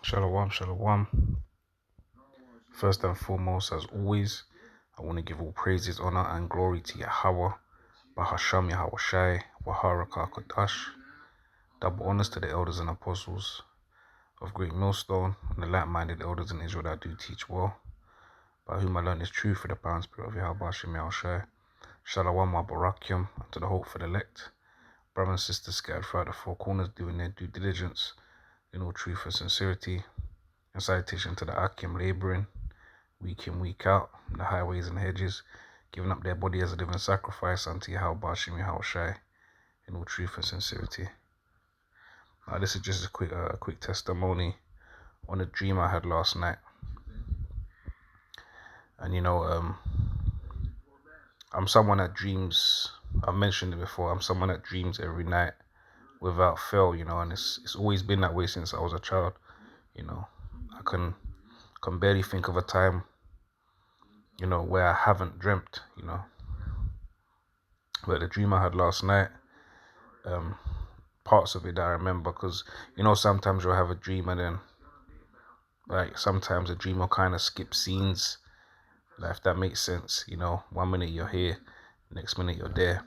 Shalom, shalom. First and foremost, as always, I want to give all praises, honor, and glory to Yahweh, Bahasham Yahweh Shai, Waharaka Kodash. Double honors to the elders and apostles of Great Millstone, and the like-minded elders in Israel that do teach well, by whom I learn this truth for the power and spirit of Yahweh Hashem Yahweh Shai. Shalom, Barakyam, and to the hope for the elect. Brothers and sisters scattered throughout the four corners, doing their due diligence in all truth and sincerity. And salutation to the Akim laboring week in, week out, in the highways and hedges, giving up their body as a living sacrifice unto Yahweh Bashim Yahweh Shai, in all truth and sincerity. Now, this is just a quick testimony on a dream I had last night. And I'm someone that dreams. I've mentioned it before. I'm someone that dreams every night without fail. And it's always been that way since I was a child. I can barely think of a time where I haven't dreamt. But the dream I had last night, parts of it that I remember, because sometimes you'll have a dream and then sometimes a dream will kind of skip scenes, if that makes sense. 1 minute you're here, next minute you're there.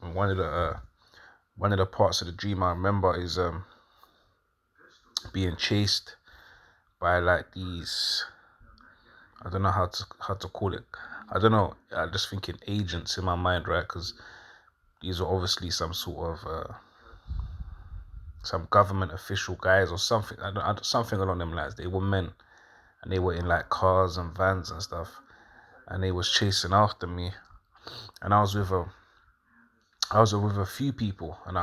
And one of the parts of the dream I remember is being chased by these, I don't know how to call it. I don't know. I'm just thinking agents in my mind, right? Because these are obviously some sort of some government official guys or something. Something along them lines. They were men, and they were in cars and vans and stuff, and they was chasing after me. And I was with a few people, and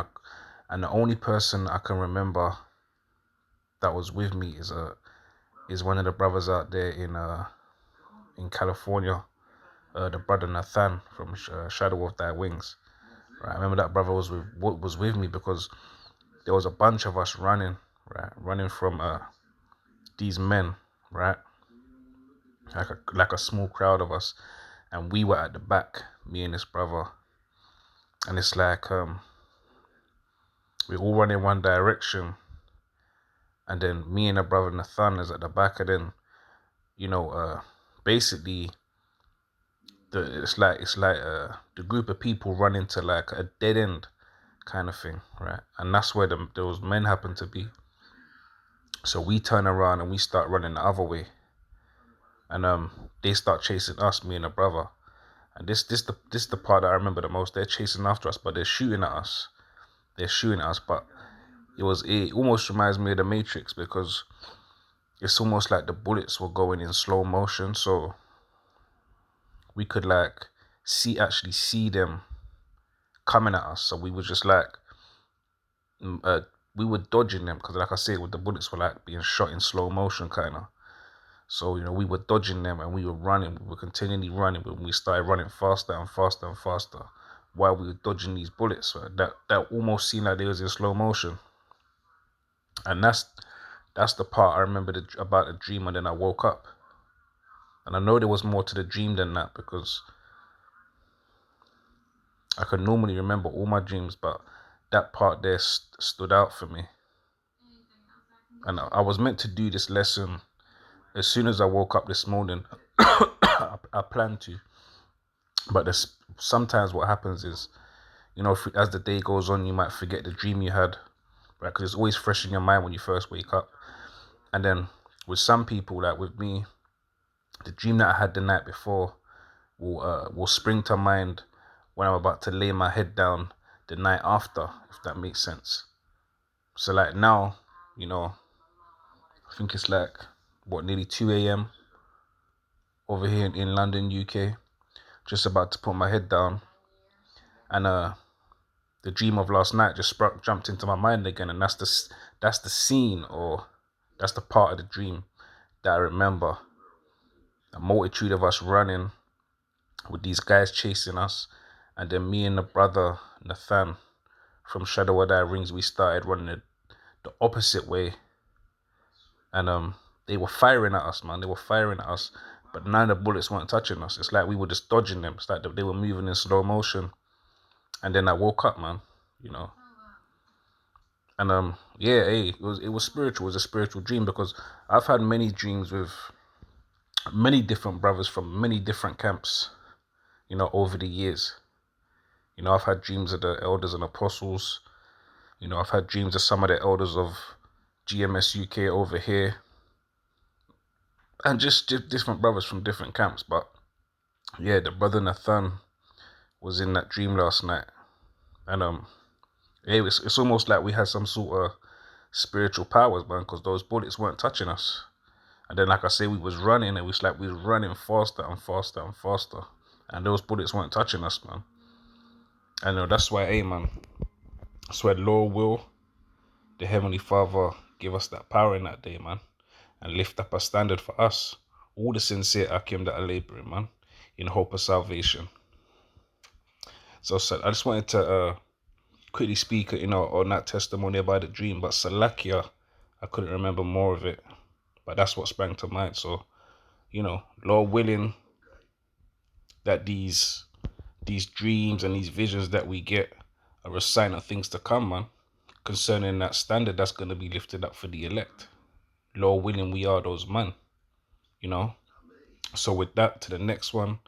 the only person I can remember that was with me is one of the brothers out there in California, the brother Nathan from Shadow of Thy Wings. Right, I remember that brother was with me because there was a bunch of us running from these men, right? Like a small crowd of us, and we were at the back, me and this brother, and it's we all run in one direction, and then me and the brother Nathan is at the back, and then basically it's like the group of people run into a dead end kind of thing, right? And that's where those men happen to be. So we turn around and we start running the other way, and they start chasing us, me and the brother. And this the part that I remember the most. They're chasing after us, but they're shooting at us. But it almost reminds me of the Matrix, because it's almost like the bullets were going in slow motion, so we could actually see them coming at us. So we were just we were dodging them, because like I said, with the bullets were being shot in slow motion kind of. So we were dodging them, and we were running. We were continually running, but we started running faster and faster and faster while we were dodging these bullets. So that almost seemed like they was in slow motion. And that's the part I remember about the dream. And then I woke up, and I know there was more to the dream than that, because I could normally remember all my dreams, but that part there stood out for me. And I was meant to do this lesson as soon as I woke up this morning. I planned to, but sometimes what happens is, as the day goes on, you might forget the dream you had, right? Because it's always fresh in your mind when you first wake up. And then with some people, like with me, the dream that I had the night before will spring to mind when I'm about to lay my head down the night after, if that makes sense. So now, I think it's nearly 2 a.m. over here in London, UK. Just about to put my head down, and the dream of last night just jumped into my mind again, and that's the scene, or that's the part of the dream that I remember. A multitude of us running with these guys chasing us, and then me and the brother Nathan from Shadow of Thy Rings, we started running the opposite way, and they were firing at us, man. They were firing at us, but none of the bullets weren't touching us. It's like we were just dodging them. It's like they were moving in slow motion. And then I woke up, man, And yeah, hey, it was spiritual. It was a spiritual dream because I've had many dreams with many different brothers from many different camps, over the years. I've had dreams of the elders and apostles. I've had dreams of some of the elders of GMS UK over here, and just different brothers from different camps. But yeah, the brother Nathan was in that dream last night, and it's almost like we had some sort of spiritual powers, man, because those bullets weren't touching us. And then, like I say, we was running. It was like we was running faster and faster and faster, and those bullets weren't touching us, man. And that's why, hey, man, that's why Lord will, the Heavenly Father, give us that power in that day, man, and lift up a standard for us, all the sincere Akim that are laboring, man, in hope of salvation. So I just wanted to quickly speak, on that testimony about the dream. But Salakia, I couldn't remember more of it, but that's what sprang to mind. So, Lord willing, that these dreams and these visions that we get are a sign of things to come, man, concerning that standard that's going to be lifted up for the elect. Lord willing, we are those man, So with that, to the next one,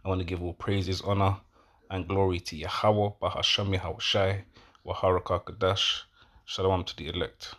I want to give all praises, honor, and glory to Yahweh, Bahasham Yahweh Shai, Waharaka Kadash. Shalom to the elect.